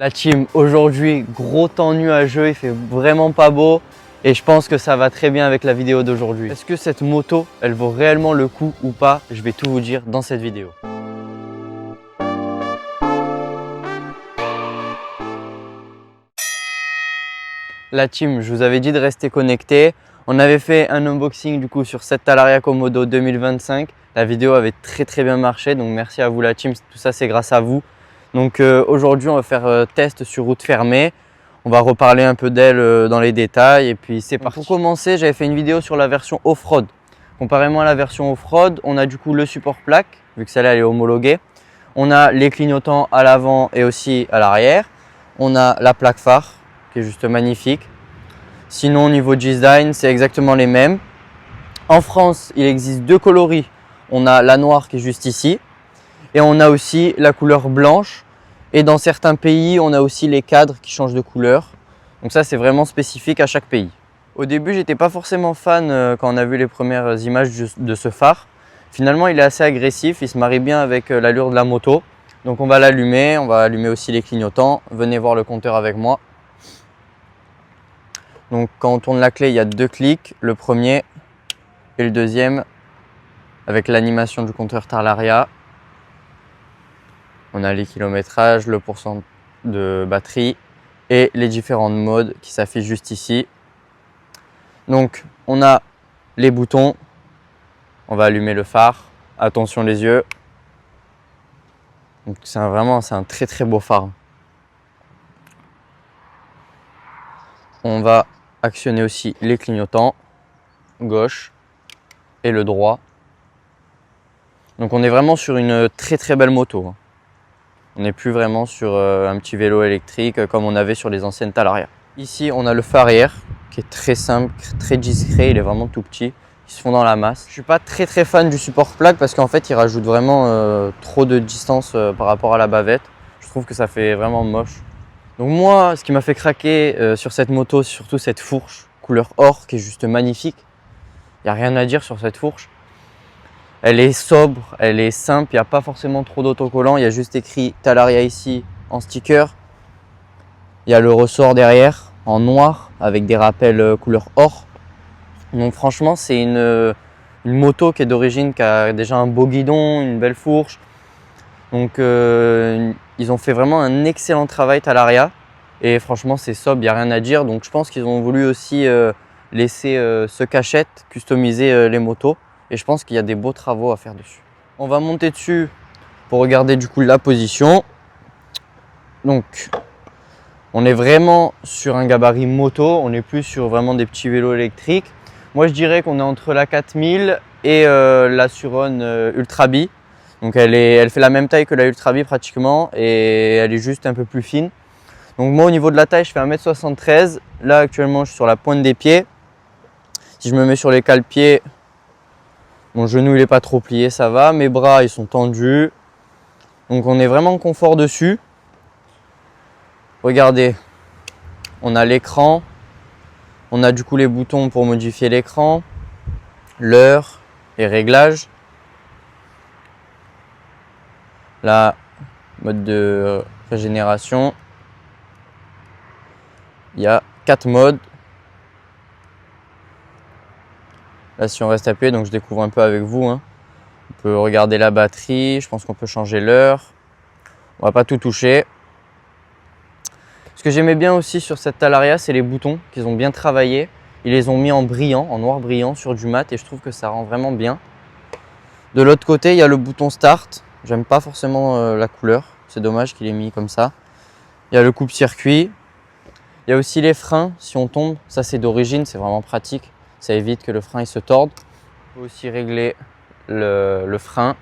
La team, aujourd'hui, gros temps nuageux, il fait vraiment pas beau et je pense que ça va très bien avec la vidéo d'aujourd'hui. Est-ce que cette moto, elle vaut réellement le coup ou pas? Je vais tout vous dire dans cette vidéo. La team, je vous avais dit de rester connecté. On avait fait un unboxing du coup sur cette Talaria Komodo 2025. La vidéo avait très bien marché, donc merci à vous la team, tout ça c'est grâce à vous. Donc aujourd'hui on va faire test sur route fermée. On va reparler un peu d'elle dans les détails et puis c'est parti. Pour commencer, j'avais fait une vidéo sur la version off-road. Comparément à la version off-road, on a du coup le support plaque, vu que celle-là elle est homologuée. On a les clignotants à l'avant et aussi à l'arrière. On a la plaque phare qui est juste magnifique. Sinon au niveau design, c'est exactement les mêmes. En France, il existe deux coloris. On a la noire qui est juste ici. Et on a aussi la couleur blanche. Et dans certains pays, on a aussi les cadres qui changent de couleur. Donc ça, c'est vraiment spécifique à chaque pays. Au début, j'étais pas forcément fan quand on a vu les premières images de ce phare. Finalement, il est assez agressif, il se marie bien avec l'allure de la moto. Donc on va l'allumer, on va allumer aussi les clignotants. Venez voir le compteur avec moi. Donc quand on tourne la clé, il y a deux clics, le premier et le deuxième avec l'animation du compteur Talaria. On a les kilométrages, le pourcent de batterie et les différents modes qui s'affichent juste ici. Donc on a les boutons, on va allumer le phare, attention les yeux. Donc c'est un très beau phare. On va actionner aussi les clignotants, gauche et le droit. Donc on est vraiment sur une très belle moto. On n'est plus vraiment sur un petit vélo électrique comme on avait sur les anciennes Talaria. Ici on a le phare arrière qui est très simple, très discret, il est vraiment tout petit. Ils se font dans la masse. Je suis pas très fan du support plaque parce qu'en fait il rajoute vraiment trop de distance par rapport à la bavette. Je trouve que ça fait vraiment moche. Donc moi, ce qui m'a fait craquer sur cette moto, c'est surtout cette fourche couleur or qui est juste magnifique. Il n'y a rien à dire sur cette fourche. Elle est sobre, elle est simple, il n'y a pas forcément trop d'autocollants. Il y a juste écrit Talaria ici en sticker. Il y a le ressort derrière en noir avec des rappels couleur or. Donc franchement, c'est une moto qui est d'origine, qui a déjà un beau guidon, une belle fourche. Donc ils ont fait vraiment un excellent travail Talaria. Et franchement, c'est sobre, il n'y a rien à dire. Donc je pense qu'ils ont voulu aussi laisser ce cachette, customiser les motos. Et je pense qu'il y a des beaux travaux à faire dessus. On va monter dessus pour regarder du coup la position. Donc on est vraiment sur un gabarit moto, on n'est plus sur vraiment des petits vélos électriques. Moi je dirais qu'on est entre la 4000 et la Suron Ultra B. Donc elle fait la même taille que la Ultra B pratiquement et elle est juste un peu plus fine. Donc moi au niveau de la taille je fais 1m73. Là actuellement je suis sur la pointe des pieds. Si je me mets sur les cale-pieds, mon genou il n'est pas trop plié, ça va. Mes bras ils sont tendus. Donc on est vraiment confort dessus. Regardez, on a l'écran. On a du coup les boutons pour modifier l'écran, l'heure, les réglages. Là, mode de régénération. Il y a 4 modes. Là, si on reste appuyé, donc je découvre un peu avec vous. On peut regarder la batterie, je pense qu'on peut changer l'heure. On va pas tout toucher. Ce que j'aimais bien aussi sur cette Talaria, c'est les boutons qu'ils ont bien travaillé. Ils les ont mis en brillant, en noir brillant sur du mat et je trouve que ça rend vraiment bien. De l'autre côté, il y a le bouton start. J'aime pas forcément la couleur, c'est dommage qu'il est mis comme ça. Il y a le coupe-circuit. Il y a aussi les freins, si on tombe, ça c'est d'origine, c'est vraiment pratique. Ça évite que le frein il se torde. On peut aussi régler le frein.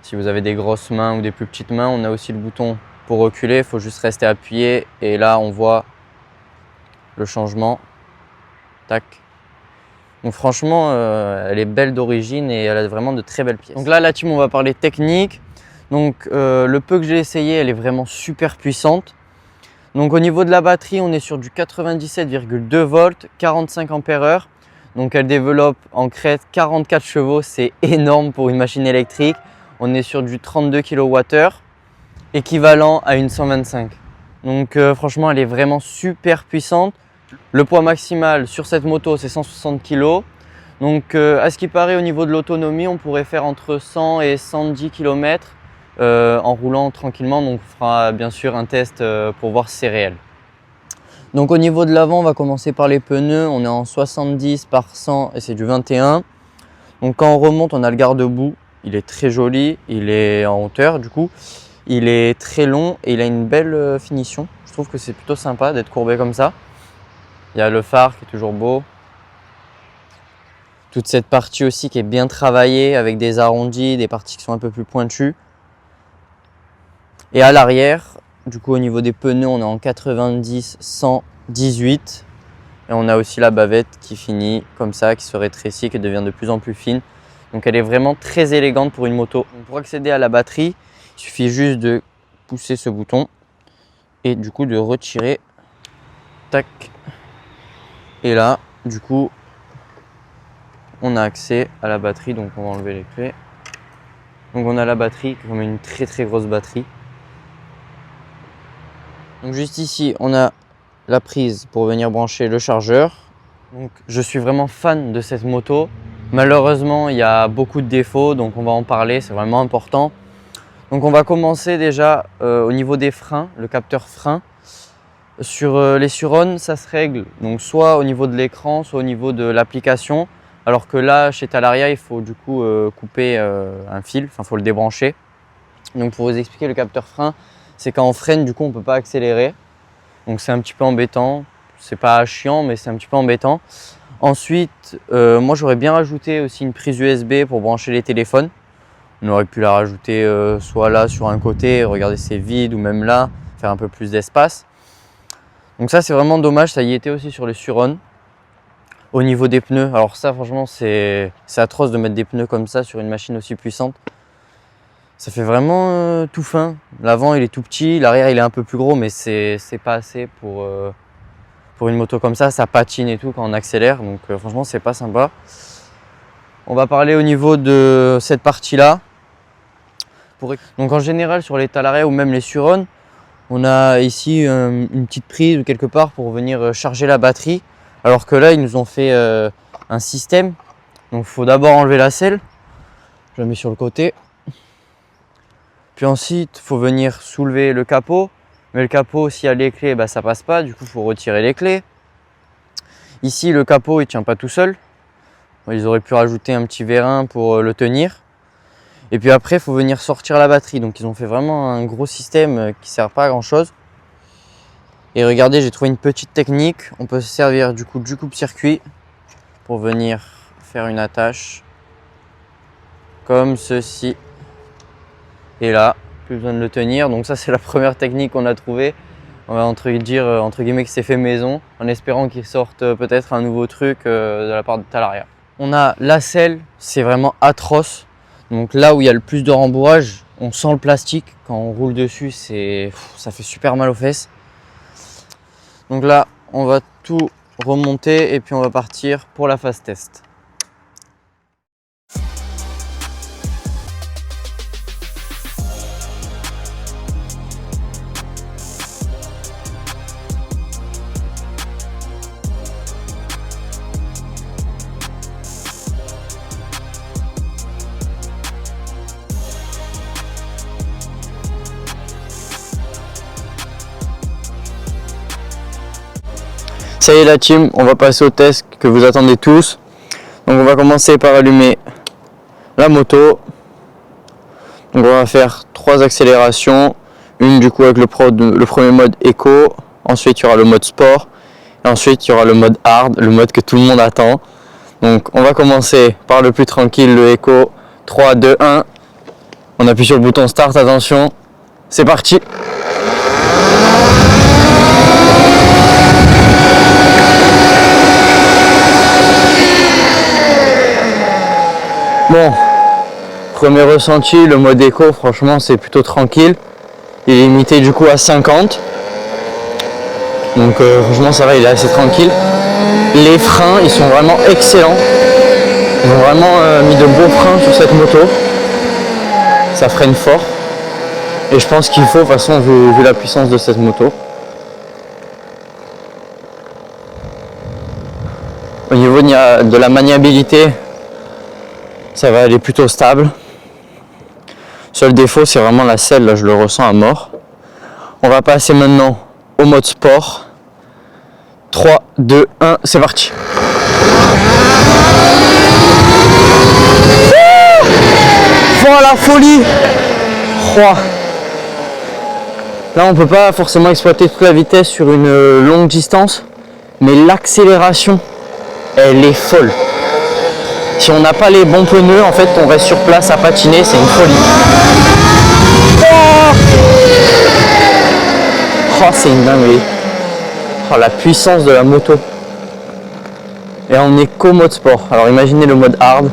Si vous avez des grosses mains ou des plus petites mains, on a aussi le bouton pour reculer. Il faut juste rester appuyé et là on voit le changement. Tac. Donc franchement, elle est belle d'origine et elle a vraiment de très belles pièces. Donc là, la team, on va parler technique. Donc le peu que j'ai essayé, elle est vraiment super puissante. Donc au niveau de la batterie, on est sur du 97,2 volts, 45 ampères-heure. Donc elle développe en crête 44 chevaux, c'est énorme pour une machine électrique. On est sur du 32 kWh, équivalent à une 125. Donc franchement, elle est vraiment super puissante. Le poids maximal sur cette moto, c'est 160 kg. Donc à ce qui paraît, au niveau de l'autonomie, on pourrait faire entre 100 et 110 km en roulant tranquillement. Donc on fera bien sûr un test pour voir si c'est réel. Donc au niveau de l'avant, on va commencer par les pneus. On est en 70 par 100 et c'est du 21. Donc quand on remonte, on a le garde-boue. Il est très joli, il est en hauteur du coup. Il est très long et il a une belle finition. Je trouve que c'est plutôt sympa d'être courbé comme ça. Il y a le phare qui est toujours beau. Toute cette partie aussi qui est bien travaillée avec des arrondis, des parties qui sont un peu plus pointues. Et à l'arrière, du coup au niveau des pneus, on est en 90, 118. Et on a aussi la bavette qui finit comme ça, qui se rétrécit, qui devient de plus en plus fine. Donc elle est vraiment très élégante pour une moto. Donc pour accéder à la batterie, il suffit juste de pousser ce bouton et du coup de retirer. Tac. Et là, du coup, on a accès à la batterie. Donc on va enlever les clés. Donc on a la batterie, comme une très très grosse batterie. Donc juste ici, on a la prise pour venir brancher le chargeur. Donc je suis vraiment fan de cette moto. Malheureusement, il y a beaucoup de défauts, donc on va en parler, c'est vraiment important. Donc on va commencer déjà au niveau des freins, le capteur frein. Sur les Sur-On, ça se règle donc soit au niveau de l'écran, soit au niveau de l'application. Alors que là, chez Talaria, il faut du coup couper un fil, enfin il faut le débrancher. Donc pour vous expliquer le capteur frein, c'est quand on freine, du coup on ne peut pas accélérer. Donc c'est un petit peu embêtant, c'est pas chiant mais c'est un petit peu embêtant. Ensuite, moi j'aurais bien rajouté aussi une prise USB pour brancher les téléphones. On aurait pu la rajouter soit là sur un côté, regardez c'est vide, ou même là, faire un peu plus d'espace. Donc ça c'est vraiment dommage, ça y était aussi sur les Sur-On. Au niveau des pneus, alors ça franchement c'est atroce de mettre des pneus comme ça sur une machine aussi puissante. Ça fait vraiment tout fin. L'avant il est tout petit, l'arrière il est un peu plus gros, mais c'est pas assez pour une moto comme ça patine et tout quand on accélère, donc franchement c'est pas sympa. On va parler au niveau de cette partie là. Donc en général sur les Talaria ou même les Sur-On, on a ici une petite prise ou quelque part pour venir charger la batterie. Alors que là ils nous ont fait un système. Donc il faut d'abord enlever la selle. Je la mets sur le côté. Puis ensuite il faut venir soulever le capot. Mais le capot, s'il y a les clés, bah, ça passe pas, du coup il faut retirer les clés. Ici le capot il tient pas tout seul. Ils auraient pu rajouter un petit vérin pour le tenir. Et puis après il faut venir sortir la batterie. Donc ils ont fait vraiment un gros système qui sert pas à grand chose. Et regardez, j'ai trouvé une petite technique. On peut se servir du coup du coupe-circuit pour venir faire une attache comme ceci. Et là, plus besoin de le tenir. Donc ça c'est la première technique qu'on a trouvée. On va entre guillemets que c'est fait maison, en espérant qu'ils sortent peut-être un nouveau truc de la part de Talaria. On a la selle, c'est vraiment atroce. Donc là où il y a le plus de rembourrage, on sent le plastique. Quand on roule dessus, ça fait super mal aux fesses. Donc là, on va tout remonter et puis on va partir pour la phase test. Ça y est la team, on va passer au test que vous attendez tous. Donc on va commencer par allumer la moto. Donc on va faire 3 accélérations. Une du coup avec le premier mode Eco. Ensuite il y aura le mode Sport. Et ensuite il y aura le mode Hard, le mode que tout le monde attend. Donc on va commencer par le plus tranquille, le Eco. 3, 2, 1. On appuie sur le bouton Start, attention. C'est parti. Bon, premier ressenti, le mode éco, franchement c'est plutôt tranquille. Il est limité du coup à 50. Donc franchement ça va, il est assez tranquille. Les freins, ils sont vraiment excellents. Ils ont vraiment mis de beaux freins sur cette moto. Ça freine fort. Et je pense qu'il faut, de toute façon, vu la puissance de cette moto. niveau de la maniabilité, ça va aller plutôt stable. Seul défaut, c'est vraiment la selle, là je le ressens à mort. On va passer maintenant au mode sport. 3, 2, 1, c'est parti. Voilà, folie. Là, on peut pas forcément exploiter toute la vitesse sur une longue distance, mais l'accélération, elle est folle. Si on n'a pas les bons pneus, en fait, on reste sur place à patiner, c'est une folie. Oh, c'est une dinguerie. Oh, la puissance de la moto. Et on est qu'au mode sport. Alors imaginez le mode hard.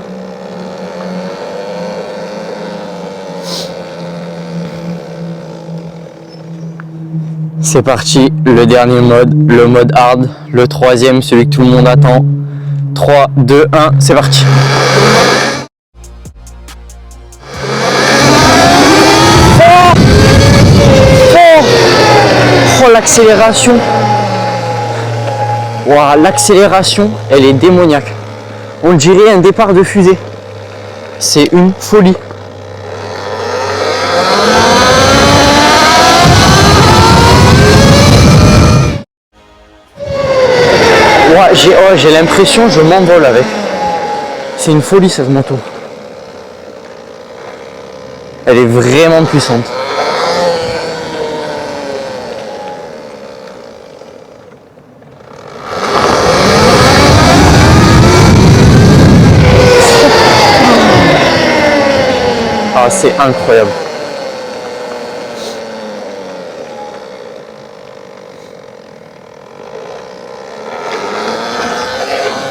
C'est parti, le dernier mode, le mode hard, le troisième, celui que tout le monde attend. 3, 2, 1, c'est parti. Oh, l'accélération. Wow, l'accélération, elle est démoniaque. On dirait un départ de fusée. C'est une folie. J'ai l'impression que je m'envole avec. C'est une folie cette moto. Elle est vraiment puissante. Ah, c'est incroyable.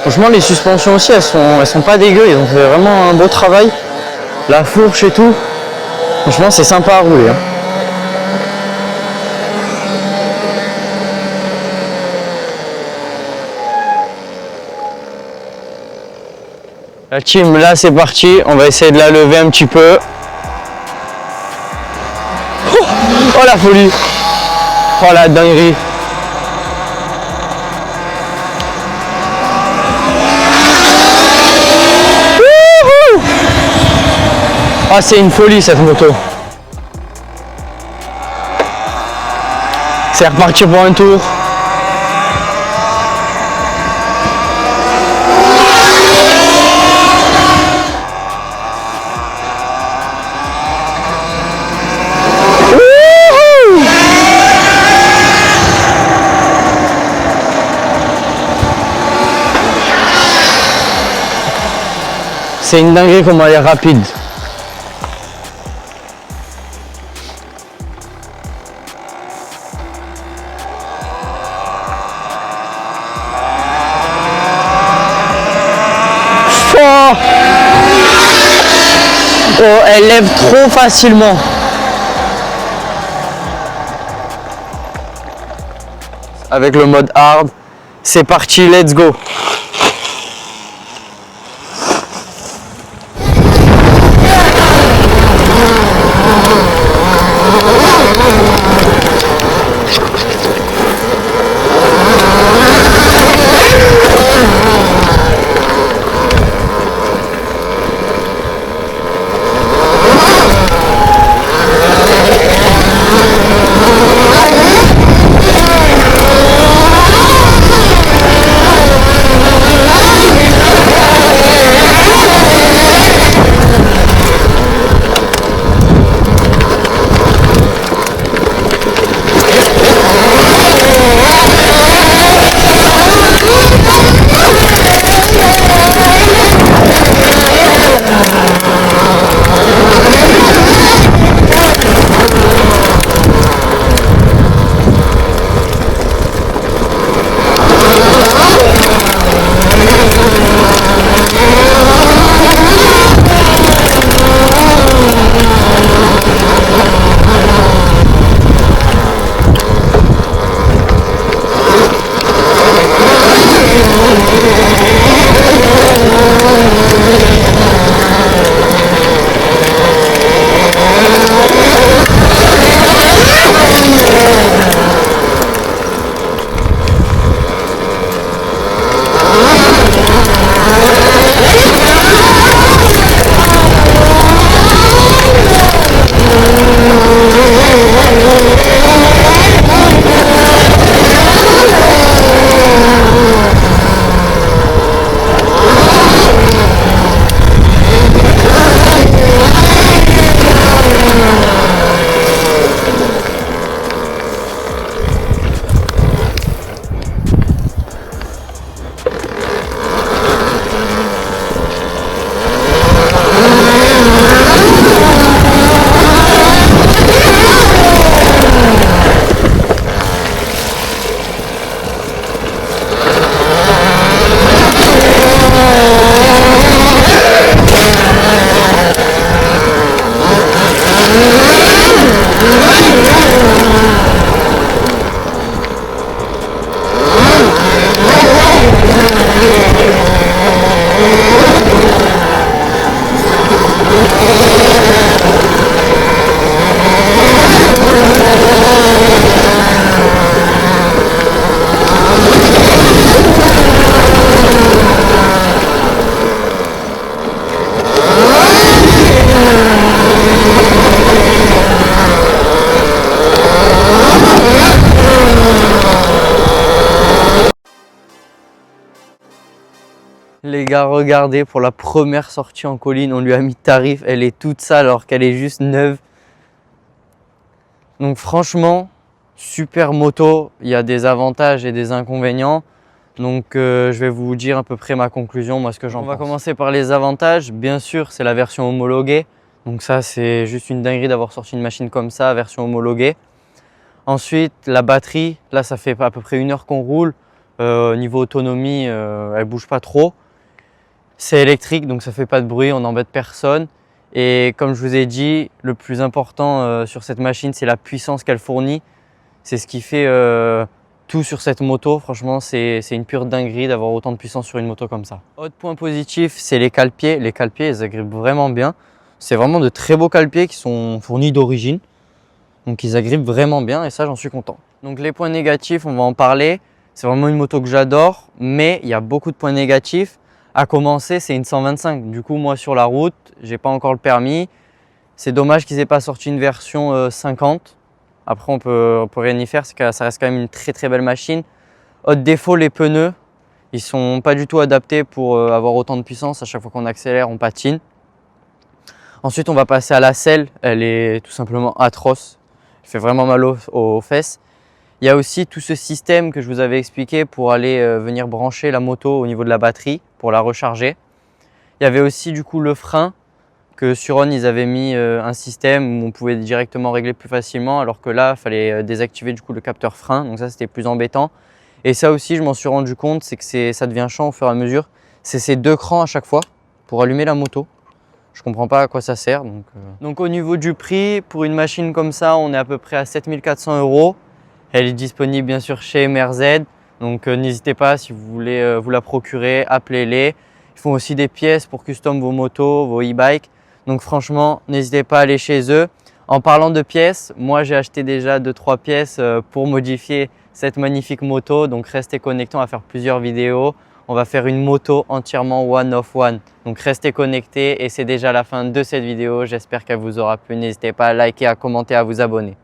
Franchement, les suspensions aussi, elles sont pas dégueu, ils ont fait vraiment un beau travail. La fourche et tout, franchement, c'est sympa à rouler. Hein. La team, là c'est parti, on va essayer de la lever un petit peu. Oh la folie! Oh la dinguerie! Ah, c'est une folie cette moto. C'est reparti pour un tour. C'est une dinguerie comment elle est rapide. Oh, elle lève trop facilement. Avec le mode hard, c'est parti, let's go. Les gars, regardez, pour la première sortie en colline, on lui a mis tarif. Elle est toute sale alors qu'elle est juste neuve. Donc franchement, super moto. Il y a des avantages et des inconvénients. Donc je vais vous dire à peu près ma conclusion, moi ce que j'en pense. On va commencer par les avantages. Bien sûr, c'est la version homologuée. Donc ça, c'est juste une dinguerie d'avoir sorti une machine comme ça, version homologuée. Ensuite, la batterie. Là, ça fait à peu près 1 heure qu'on roule. Niveau autonomie, elle bouge pas trop. C'est électrique, donc ça fait pas de bruit, on n'embête personne. Et comme je vous ai dit, le plus important sur cette machine, c'est la puissance qu'elle fournit. C'est ce qui fait tout sur cette moto. Franchement, c'est une pure dinguerie d'avoir autant de puissance sur une moto comme ça. Autre point positif, c'est les cale-pieds. Les cale-pieds, ils agrippent vraiment bien. C'est vraiment de très beaux cale-pieds qui sont fournis d'origine. Donc ils agrippent vraiment bien et ça, j'en suis content. Donc les points négatifs, on va en parler. C'est vraiment une moto que j'adore, mais il y a beaucoup de points négatifs. À commencer, c'est une 125. Du coup, moi sur la route, j'ai pas encore le permis. C'est dommage qu'ils aient pas sorti une version 50. Après, on peut rien y faire, ça reste quand même une très belle machine. Autre défaut, les pneus. Ils sont pas du tout adaptés pour avoir autant de puissance. À chaque fois qu'on accélère, on patine. Ensuite, on va passer à la selle. Elle est tout simplement atroce. Elle fait vraiment mal aux fesses. Il y a aussi tout ce système que je vous avais expliqué pour aller venir brancher la moto au niveau de la batterie pour la recharger. Il y avait aussi du coup le frein que sur On ils avaient mis un système où on pouvait directement régler plus facilement, alors que là il fallait désactiver du coup le capteur frein, donc ça c'était plus embêtant. Et ça aussi je m'en suis rendu compte, c'est que ça devient chiant au fur et à mesure. C'est ces 2 crans à chaque fois pour allumer la moto. Je comprends pas à quoi ça sert. Donc au niveau du prix, pour une machine comme ça, on est à peu près à 7 400 €. Elle est disponible bien sûr chez MRZ, donc n'hésitez pas si vous voulez vous la procurer, appelez-les. Ils font aussi des pièces pour custom vos motos, vos e-bikes. Donc franchement, n'hésitez pas à aller chez eux. En parlant de pièces, moi j'ai acheté déjà 2-3 pièces pour modifier cette magnifique moto. Donc restez connectés, on va faire plusieurs vidéos. On va faire une moto entièrement one of one. Donc restez connectés et c'est déjà la fin de cette vidéo. J'espère qu'elle vous aura plu. N'hésitez pas à liker, à commenter, à vous abonner.